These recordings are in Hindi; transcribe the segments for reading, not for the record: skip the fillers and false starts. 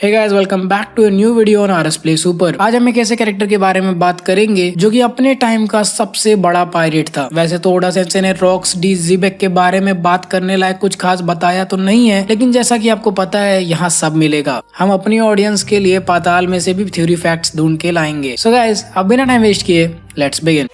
Hey guys, welcome back to a new video on RS play super. आज हम एक ऐसे कैरेक्टर के बारे में बात करेंगे जो कि अपने टाइम का सबसे बड़ा पायरेट था। वैसे तो ओडा सेंसे ने रॉक्स डी ज़ीबेक के बारे में बात करने लायक कुछ खास बताया तो नहीं है, लेकिन जैसा कि आपको पता है यहाँ सब मिलेगा। हम अपनी ऑडियंस के लिए पाताल में से भी थ्योरी फैक्ट्स ढूंढ के लाएंगे। सो गाइस, अब बिना टाइम वेस्ट किए लेट्स बिगिन।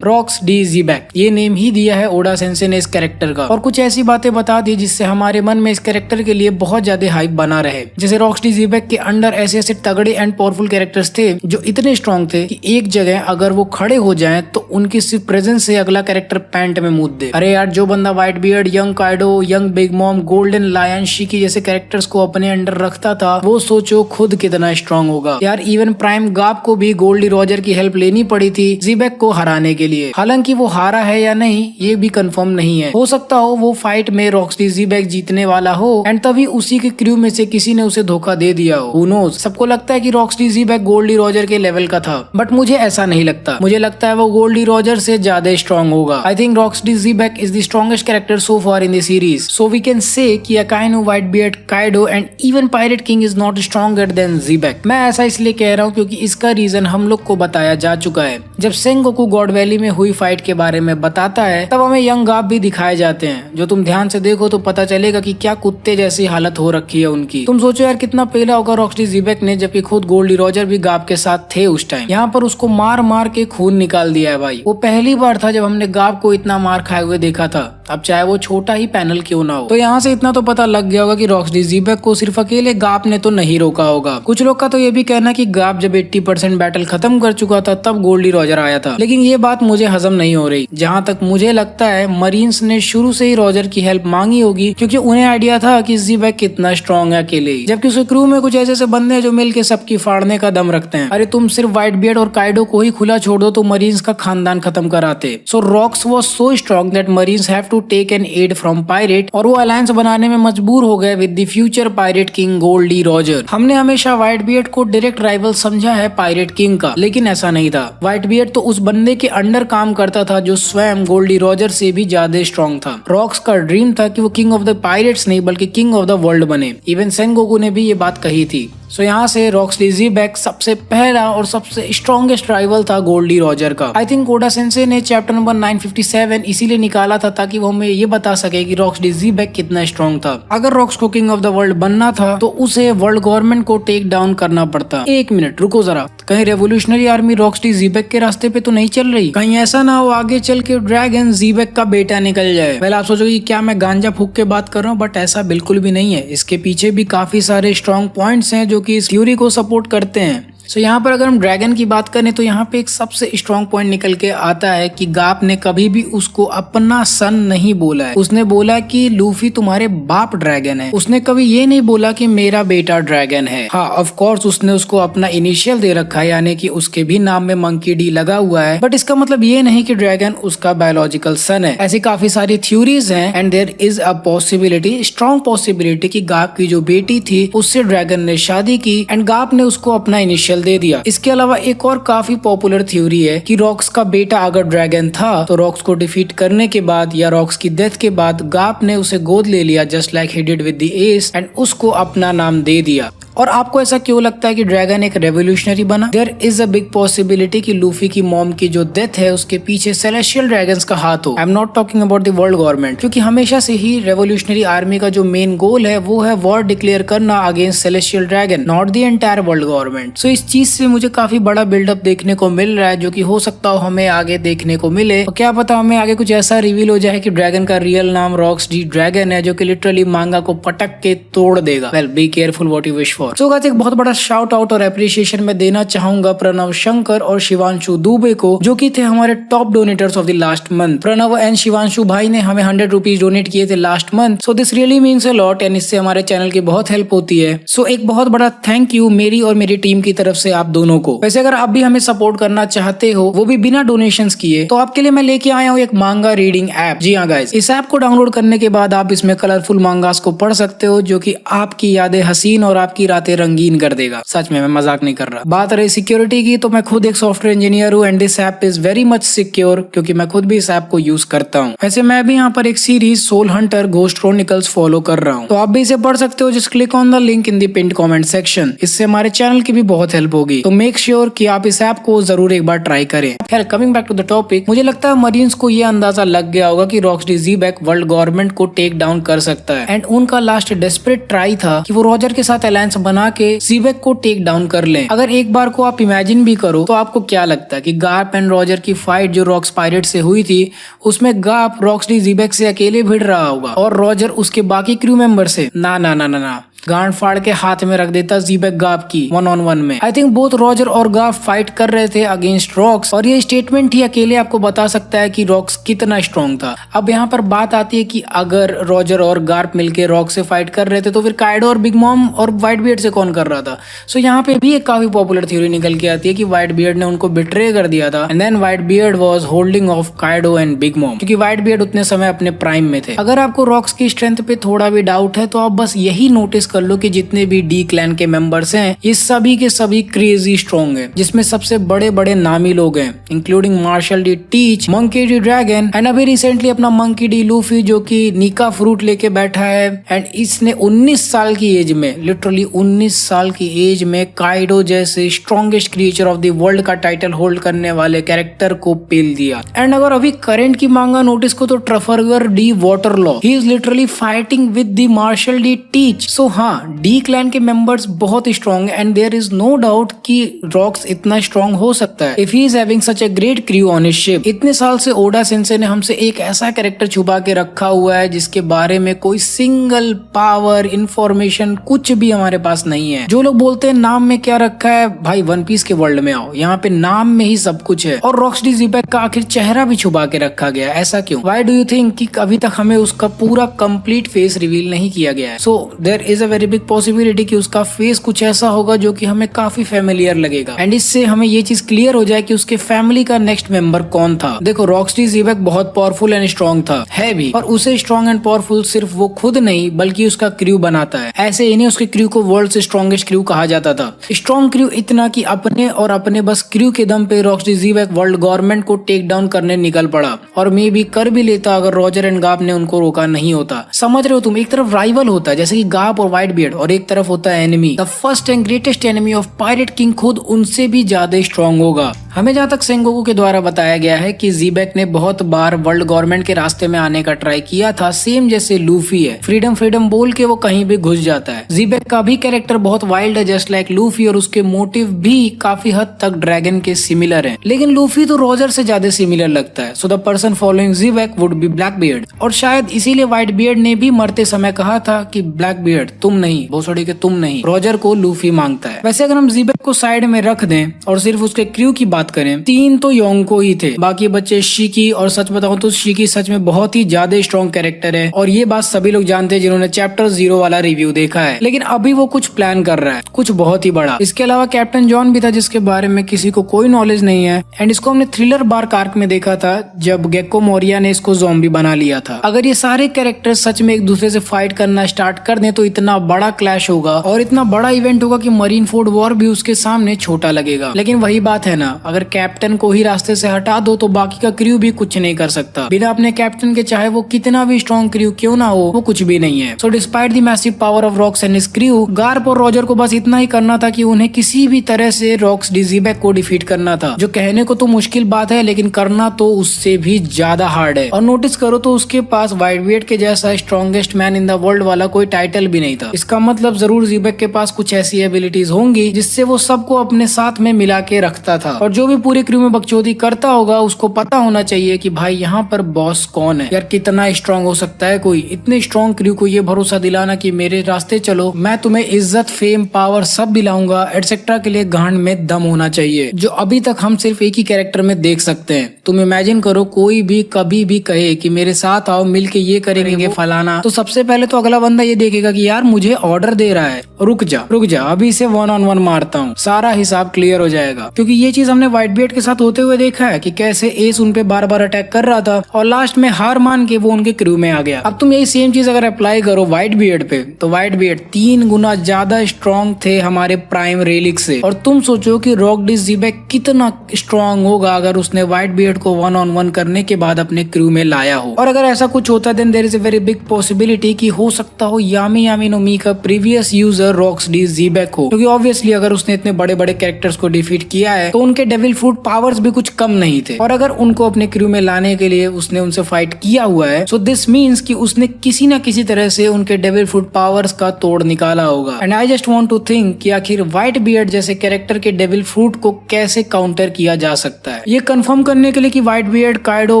रॉक्स डी ज़ीबेक, ये नेम ही दिया है ओडा सेंसे ने इस कैरेक्टर का, और कुछ ऐसी बातें बता दी जिससे हमारे मन में इस कैरेक्टर के लिए बहुत ज्यादा हाइप बना रहे। जैसे रॉक्स डी ज़ीबेक के अंडर ऐसे ऐसे तगड़े एंड पावरफुल कैरेक्टर्स थे जो इतने स्ट्रॉन्ग थे कि एक जगह अगर वो खड़े हो जाएं तो उनकी सिर्फ प्रेजेंस से अगला कैरेक्टर पैंट में मूद दे। अरे यार, जो बंदा Whitebeard, young Kaido, young Big Mom, Golden Lion Shiki जैसे कैरेक्टर्स को अपने अंडर रखता था, वो सोचो खुद कितना स्ट्रॉन्ग होगा। यार, इवन प्राइम गाप को भी गोल्डी रॉजर की हेल्प लेनी पड़ी थी ज़ीबेक को हराने के लिए। हालांकि वो हारा है या नहीं ये भी कंफर्म नहीं है। हो सकता हो वो फाइट में रॉक्स डी ज़ीबेक जीतने वाला हो एंड तभी उसी के क्रू में से किसी ने उसे धोखा दे दिया हो। Who knows? सबको लगता है कि रॉक्स डी ज़ीबेक गोल्डी रॉजर के लेवल का था, बट मुझे ऐसा नहीं लगता। मुझे लगता है वो गोल्डी रॉजर से ज्यादा स्ट्रॉन्ग होगा। I think Rocks D Xebec is the strongest character so far in the series. So we can say कि Akainu, Whitebeard, Kaido and even pirate king is not stronger than Xebec. मैं ऐसा इसलिए कह रहा हूँ क्योंकि इसका रीजन हम लोग को बताया जा चुका है। जब सेंगोकू गॉड वैली में हुई फाइट के बारे में बताता है तब हमें यंग गाप भी दिखाए जाते हैं, जो तुम ध्यान से देखो तो पता चलेगा कि क्या कुत्ते जैसी हालत हो रखी है उनकी। तुम सोचो यार, कितना पेला होगा रॉक्स डी ज़ीबेक ने, जबकि खुद गोल्डी रॉजर भी गाप के साथ थे उस टाइम। यहाँ पर उसको मार मार के खून निकाल दिया है भाई। वो पहली बार था जब हमने गाप को इतना मार खाए हुए देखा था, अब चाहे वो छोटा ही पैनल क्यों ना हो। तो यहाँ से इतना तो पता लग गया होगा कि रॉक्स डी ज़ीबेक को सिर्फ अकेले गाप ने तो नहीं रोका होगा। कुछ लोग का तो ये भी कहना कि गाप जब 80% बैटल खत्म कर चुका था तब गोल्डी रॉजर आया था, लेकिन ये बात मुझे हजम नहीं हो रही। जहाँ तक मुझे लगता है मरीन्स ने शुरू से ही रॉजर की हेल्प मांगी होगी, क्योंकि उन्हें आइडिया था कि ज़ीबेक कितना स्ट्रॉन्ग है अकेले ही, जबकि उसके क्रू में कुछ ऐसे ऐसे बंदे हैं जो मिलके सबकी फाड़ने का दम रखते हैं। अरे तुम सिर्फ व्हाइट बियर्ड और काइडो को ही खुला छोड़ दो तो मरीन्स का खानदान खत्म कराते। So Rocks was so strong that marines have to take an aid from pirate, और वो अलायंस बनाने में मजबूर हो गए with the future pirate king Goldy Roger. हमने हमेशा व्हाइट बियर्ड को डायरेक्ट राइवल समझा है पायरेट किंग का, लेकिन ऐसा नहीं था। व्हाइट बियर्ड तो उस बंदे के अंडर काम करता था जो स्वयं गोल्डी रॉजर से भी ज्यादा स्ट्रॉन्ग था। रॉक्स का ड्रीम था कि वो किंग ऑफ द पायरेट्स नहीं बल्कि किंग ऑफ द वर्ल्ड बने। इवन सेंगोकू ने भी ये बात कही थी। सो यहाँ से रॉक्स डी ज़ीबेक सबसे पहला और सबसे स्ट्रॉन्गेस्ट राइवल था गोल्डी रॉजर का। आई थिंक ओडा सेंसे ने चैप्टर नंबर 957 इसीलिए निकाला था ताकि वो हमें ये बता सके कि रॉक्स डी ज़ीबेक कितना स्ट्रॉन्ग था। अगर रॉक्स को किंग ऑफ द वर्ल्ड बनना था तो उसे वर्ल्ड गवर्नमेंट को टेक डाउन करना पड़ता। एक मिनट रुको जरा, कहीं रेवोल्यूशनरी आर्मी रॉक्स डी ज़ीबेक के रास्ते पे तो नहीं चल रही? कहीं ऐसा ना हो आगे चल के ड्रैगन ज़ीबेक का बेटा निकल जाए। पहले आप सोचोगे क्या मैं गांजा फूक के बात कर रहा हूँ, बट ऐसा बिल्कुल भी नहीं है। इसके पीछे भी काफी सारे स्ट्रॉन्ग पॉइंट्स हैं जो कि इस थ्योरी को सपोर्ट करते हैं। सो यहाँ पर अगर हम ड्रैगन की बात करें तो यहाँ पे एक सबसे स्ट्रॉन्ग पॉइंट निकल के आता है कि गाप ने कभी भी उसको अपना सन नहीं बोला है। उसने बोला कि लूफी तुम्हारे बाप ड्रैगन है, उसने कभी ये नहीं बोला कि मेरा बेटा ड्रैगन है। हाँ, ऑफ कोर्स उसने उसको अपना इनिशियल दे रखा है, यानी कि उसके भी नाम में मंकी डी लगा हुआ है, बट इसका मतलब ये नहीं कि ड्रैगन उसका बायोलॉजिकल सन है। ऐसी काफी सारी थ्योरीज हैं and there is a possibility, strong possibility कि गाप की जो बेटी थी उससे ड्रैगन ने शादी की एंड गाप ने उसको अपना इनिशियल दे दिया। इसके अलावा एक और काफी पॉपुलर थ्योरी है कि रॉक्स का बेटा अगर ड्रैगन था तो रॉक्स को डिफीट करने के बाद या रॉक्स की डेथ के बाद गाप ने उसे गोद ले लिया just like he did with the S and उसको अपना नाम दे दिया। और आपको ऐसा क्यों लगता है कि ड्रैगन एक रेवोल्यूशनरी बना? There is a big possibility कि लूफी की मॉम की जो डेथ है उसके पीछे सेलेस्टियल ड्रैगन्स का हाथ हो। I am not talking about the world government, क्योंकि हमेशा से ही रेवोल्यूशनरी आर्मी का जो मेन गोल है वो है वॉर डिक्लेयर करना against celestial dragon, not the entire world government. So इस चीज से मुझे काफी बड़ा बिल्डअप देखने को मिल रहा है, जो कि हो सकता हो हमें आगे देखने को मिले। और क्या पता हमें आगे कुछ ऐसा रिवील हो जाए कि ड्रैगन का रियल नाम रॉक्स डी ड्रैगन है, जो कि लिटरली मांगा को पटक के तोड़ देगा। Well, be careful what you wish for. So guys, एक बहुत बड़ा शाउट आउट और एप्रिसिएशन में देना चाहूंगा प्रणव शंकर और शिवांशु दुबे को, जो कि थे हमारे top donators of the last month. Pranav and Shivanshu भाई ने हमें 100 रुपीज डोनेट किए थे last month. So this really means a lot and इससे हमारे चैनल की बहुत हेल्प होती है। सो एक बहुत बड़ा थैंक यू मेरी और मेरी टीम की तरफ से आप दोनों को। वैसे अगर आप भी हमें सपोर्ट करना चाहते हो, वो भी बिना डोनेशंस किए, तो आपके लिए मैं लेके आया हूँ एक मांगा रीडिंग ऐप। जी हाँ गाइस, इस ऐप को डाउनलोड करने के बाद आप इसमें कलरफुल मांगास को पढ़ सकते हो, जो कि आपकी यादें हसीन और आपकी रातें रंगीन कर देगा। सच में, मैं मजाक नहीं कर रहा। बात रही सिक्योरिटी की, तो मैं खुद एक सॉफ्टवेयर इंजीनियर हूँ and this app is very much secure, क्योंकि मैं खुद भी इस ऐप को यूज करता हूँ। वैसे मैं भी यहाँ पर एक series soul hunter ghost chronicles follow कर रहा हूँ, तो आप भी इसे पढ़ सकते हो। Just click on the link in the pinned comment section. इससे हमारे चैनल की भी बहुत हेल्प होगी, तो मेक श्योर कि आप इस ऐप को जरूर एक बार ट्राई करें। खैर, coming back to the topic, मुझे लगता है मरीन्स को ये अंदाजा लग गया होगा कि रॉक्सडी ज़ीबैक वर्ल्ड गवर्नमेंट को टेक डाउन कर सकता है एंड उनका लास्ट डेस्परेट ट्राई था कि वो रॉजर के साथ अलायंस बना के ज़ीबैक को टेक डाउन कर लें। अगर एक बार को आप इमेजिन भी करो, तो आपको क्या लगता है कि गार्प एंड रॉजर की फाइट जो रॉक्स पायरेट से हुई थी, उसमें गार्प रॉक्सडी ज़ीबैक से अकेले भिड़ रहा होगा और रॉजर उसके बाकी क्रू मेंबर से? ना ना ना ना ना, गांड फाड़ के हाथ में रख देता ज़ीबैक गार्प की 1-on-1 में। आई थिंक बोथ रॉजर और गार्प फाइट कर रहे थे अगेंस्ट रॉक्स, और ये स्टेटमेंट ही अकेले आपको बता सकता है कि रॉक्स कितना स्ट्रॉन्ग था। अब यहाँ पर बात आती है कि अगर रॉजर और गार्प मिलके रॉक से फाइट कर रहे थे, तो फिर काइडो और बिग मॉम और व्हाइट बियर्ड से कौन कर रहा था? सो यहाँ पे भी एक काफी पॉपुलर थ्योरी निकल के आती है कि व्हाइट बियर्ड ने उनको बिट्रे कर दिया था and then Whitebeard was holding off Kaido and Big Mom, क्योंकि व्हाइट बियर्ड उतने समय अपने प्राइम में थे। अगर आपको रॉक्स की स्ट्रेंथ पे थोड़ा भी डाउट है, तो आप बस यही नोटिस कर लो कि जितने डी क्लैन के मेंबर्स हैं, ये सभी के सभी क्रेजी स्ट्रॉन्ग हैं, जिसमें सबसे बड़े बड़े नामी लोग हैं, including Marshall D Teach, Monkey D Dragon and अभी रिसेंटली अपना मंकी डी लूफी, जो कि निका फ्रूट लेके बैठा है एंड इसने 19 साल की एज में, लिटरली 19 साल की एज में काइडो जैसे strongest creature of the world का टाइटल होल्ड करने वाले कैरेक्टर को पेल दिया। एंड अगर अभी करंट की मांगा नोटिस को, तो Trafalgar D Water Law, he is literally fighting with the Marshall D Teach. So हाँ, डी क्लैन के मेंबर्स बहुत strong and there is no doubt कि रॉक्स इतना स्ट्रॉन्ग हो सकता है if he is having such a great crew on his ship. इतने साल से ओडा सेंसे ने हमसे एक ऐसा कैरेक्टर छुपा के रखा हुआ है जिसके बारे में कोई सिंगल पावर इंफॉर्मेशन कुछ भी हमारे पास नहीं है। जो लोग बोलते हैं नाम में क्या रखा है, भाई वन पीस के वर्ल्ड में आओ, यहाँ पे नाम में ही सब कुछ है। और रॉक्सडी ज़ीबैक का आखिर चेहरा भी छुपा के रखा गया, ऐसा क्यों? व्हाई डू यू थिंक कि अभी तक हमें उसका पूरा कंप्लीट फेस रिवील नहीं किया गया है? So there is a very big possibility कि उसका फेस कुछ ऐसा होगा जो कि हमें काफी फेमिलियर लगेगा एंड इससे हमें ये चीज क्लियर हो जाए कि उसके फैमिली का नेक्स्ट मेंबर कौन था। देखो, रॉक्सडी ज़ीबैक बहुत पावरफुल एंड स्ट्रॉन्ग था, है भी, और उसे स्ट्रॉन्ग एंड पावरफुल सिर्फ वो खुद नहीं बल्कि उसका क्रू बनाता है। ऐसे इन्हें उसके क्रू को वर्ल्ड से स्ट्रॉन्गेस्ट क्रू कहा जाता था। स्ट्रॉन्ग क्रू इतना कि अपने बस क्रू के दम पे रॉक्सडी ज़ीबैक वर्ल्ड गवर्नमेंट को टेक डाउन करने निकल पड़ा, और मे भी कर भी लेता अगर रॉजर एंड गार्प ने उनको रोका नहीं होता। समझ रहे हो तुम? एक तरफ राइवल होता है जैसे कि गार्प और व्हाइट बियर्ड, और एक तरफ होता है enemy, the first and greatest enemy of pirate king खुद उनसे भी ज्यादा स्ट्रॉन्ग होगा। हमें जहाँ तक सेंगोकू के द्वारा बताया गया है कि ज़ीबैक ने बहुत बार वर्ल्ड गवर्नमेंट के रास्ते में आने का ट्राई किया था, सेम जैसे लूफी है, फ्रीडम फ्रीडम बोल के वो कहीं भी घुस जाता है। ज़ीबैक का भी कैरेक्टर बहुत वाइल्ड है जस्ट लाइक लूफी, और उसके मोटिव भी काफी हद तक ड्रैगन के सिमिलर है, लेकिन लूफी तो रॉजर से ज्यादा सिमिलर लगता है। So the person following Xebec would be Blackbeard, और शायद इसीलिए व्हाइट बियर्ड ने भी मरते समय कहा था कि ब्लैक बियर्ड तुम नहीं, भोसड़ी के तुम नहीं, रॉजर को लूफी मांगता है। वैसे अगर हम ज़ीबैक को साइड में रख दें और सिर्फ उसके क्रू की बात करें, 3 तो योंको ही थे, बाकी बच्चे शिकी, और सच बताऊं तो शिकी सच में बहुत ही ज्यादा स्ट्रॉन्ग कैरेक्टर है, और ये बात सभी लोग जानते हैं जिन्होंने चैप्टर 0 वाला रिव्यू देखा है। लेकिन अभी वो कुछ प्लान कर रहा है, कुछ बहुत ही बड़ा। इसके अलावा कैप्टन जॉन भी था जिसके बारे में किसी को कोई नॉलेज नहीं है, एंड इसको हमने थ्रिलर बार्क आर्क में देखा था जब गेको मोरिया ने इसको ज़ॉम्बी बना लिया था। अगर ये सारे कैरेक्टर सच में एक दूसरे से फाइट करना स्टार्ट कर दें, तो इतना बड़ा क्लैश होगा और इतना बड़ा इवेंट होगा कि मरीन फोर्ड वॉर भी उसके सामने छोटा लगेगा। लेकिन वही बात है ना, अगर कैप्टन को ही रास्ते से हटा दो तो बाकी का क्रू भी कुछ नहीं कर सकता। बिना अपने कैप्टन के चाहे वो कितना भी स्ट्रॉन्ग क्रू क्यों ना हो, वो कुछ भी नहीं है। So despite the massive power of rocks and his crew, Garp और रॉजर को बस इतना ही करना था कि उन्हें किसी भी तरह से रॉक्सडी ज़ीबैक को डिफीट करना था, जो कहने को तो मुश्किल बात है लेकिन करना तो उससे भी ज्यादा हार्ड है। और नोटिस करो तो उसके पास व्हाइट बियर्ड के जैसा strongest man in the world वाला कोई टाइटल भी नहीं था। इसका मतलब जरूर ज़ीबैक के पास कुछ ऐसी एबिलिटीज होंगी जिससे वो सबको अपने साथ में मिला के रखता था, और जो भी पूरे क्रू में बकचोदी करता होगा उसको पता होना चाहिए कि भाई यहाँ पर बॉस कौन है। यार कितना स्ट्रॉन्ग हो सकता है कोई, इतने स्ट्रॉन्ग क्रू को ये भरोसा दिलाना कि मेरे रास्ते चलो, मैं तुम्हें इज्जत फेम पावर सब दिलाऊंगा एटसेट्रा के लिए गांड में दम होना चाहिए, जो अभी तक हम सिर्फ एक ही कैरेक्टर में देख सकते हैं। तुम इमेजिन करो कोई भी कभी भी कहे कि मेरे साथ आओ मिलके ये करेंगे फलाना, तो सबसे पहले तो अगला बंदा ये देखेगा कि यार मुझे ऑर्डर दे रहा है, रुक जा अभी इसे 1-on-1 मारता हूँ, सारा हिसाब क्लियर हो जाएगा। क्योंकि ये चीज हमने व्हाइट बियर्ड के साथ होते हुए देखा है कि कैसे एस उन पे बार बार अटैक कर रहा था और लास्ट में हार मान के वो उनके क्रू में आ गया। अब तुम यही सेम चीज अगर अप्लाई करो व्हाइट बियर्ड पे, तो व्हाइट बियर्ड 3 गुना ज्यादा स्ट्रॉन्ग थे हमारे प्राइम रेलिक से। और तुम सोचो कि रॉकडी ज़ीबैक कितना स्ट्रॉन्ग होगा अगर उसने व्हाइट बियर्ड को 1-on-1 करने के बाद अपने क्रू में लाया हो। और अगर ऐसा कुछ होता then there is a very big possibility कि हो सकता हो यामी नो मी का प्रीवियस यूजर रॉक्सडी ज़ीबैक हो, क्योंकि ऑब्वियसली अगर उसने इतने बड़े बड़े कैरेक्टर्स को डिफीट किया है तो उनके डेविल फ्रूट पावर्स भी कुछ कम नहीं थे। और अगर उनको अपने क्रू में लाने के लिए उसने उनसे फाइट किया हुआ है, सो दिस मीन्स कि उसने किसी न किसी तरह से उनके डेविल फ्रूट पावर्स का तोड़ निकाला होगा। And I just want to think कि आखिर व्हाइट बियर्ड जैसे कैरेक्टर के डेविल फ्रूट को कैसे काउंटर किया जा सकता है। ये कंफर्म करने के लिए कि Whitebeard, Kaido,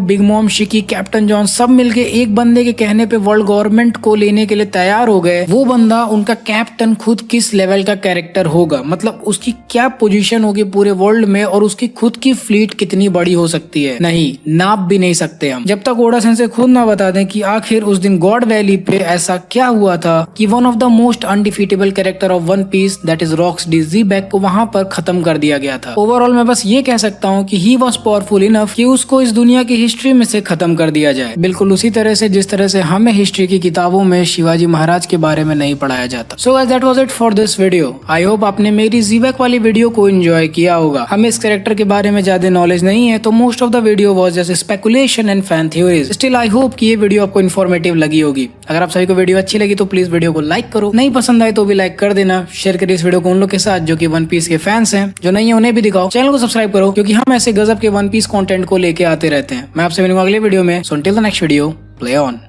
Big Mom, Shiki, captain John सब मिलके एक बंदे के कहने पे वर्ल्ड गवर्नमेंट को लेने के लिए तैयार हो गए, वो बंदा उनका कैप्टन खुद किस लेवल का कैरेक्टर होगा, मतलब उसकी क्या पोजीशन होगी पूरे वर्ल्ड में और उसकी खुद की फ्लीट कितनी बड़ी हो सकती है, नहीं नाप भी नहीं सकते हम जब तक ओडा सेंसे खुद ना बता दें कि आखिर उस दिन गॉड वैली पे ऐसा क्या हुआ था कि one of the most undefeatable character of One Piece that is Rocks D Xebec को वहां पर खत्म कर दिया गया था। ओवरऑल मैं बस ये कह सकता हूँ कि ही वॉज पावरफुल इनफ कि उसको इस दुनिया की हिस्ट्री में से खत्म कर दिया जाए, बिल्कुल उसी तरह से जिस तरह से हमें हिस्ट्री की किताबों में शिवाजी महाराज के बारे में नहीं पढ़ाया जाता। So guys that was it for this video. I hope आपने मेरी ज़ीबैक वाली वीडियो को एंजॉय किया होगा। हमें इस कैरेक्टर के बारे में ज्यादा नॉलेज नहीं है, तो most of the video was just speculation and fan theories. Still I hope कि ये वीडियो आपको इन्फॉर्मेटिव लगी होगी। अगर आप सभी को वीडियो अच्छी लगी तो प्लीज वीडियो को लाइक करो, नहीं पसंद आए तो भी लाइक कर देना। शेयर करिए इस वीडियो को उन लोग के साथ जो कि वन पीस के फैंस हैं, जो नहीं है उन्हें भी दिखाओ। चैनल को सब्सक्राइब करो क्योंकि हम ऐसे गजब के वन पीस कंटेंट को लेके आते रहते हैं। मैं आपसे मिलूंगा अगले वीडियो में। So until the next video, play on.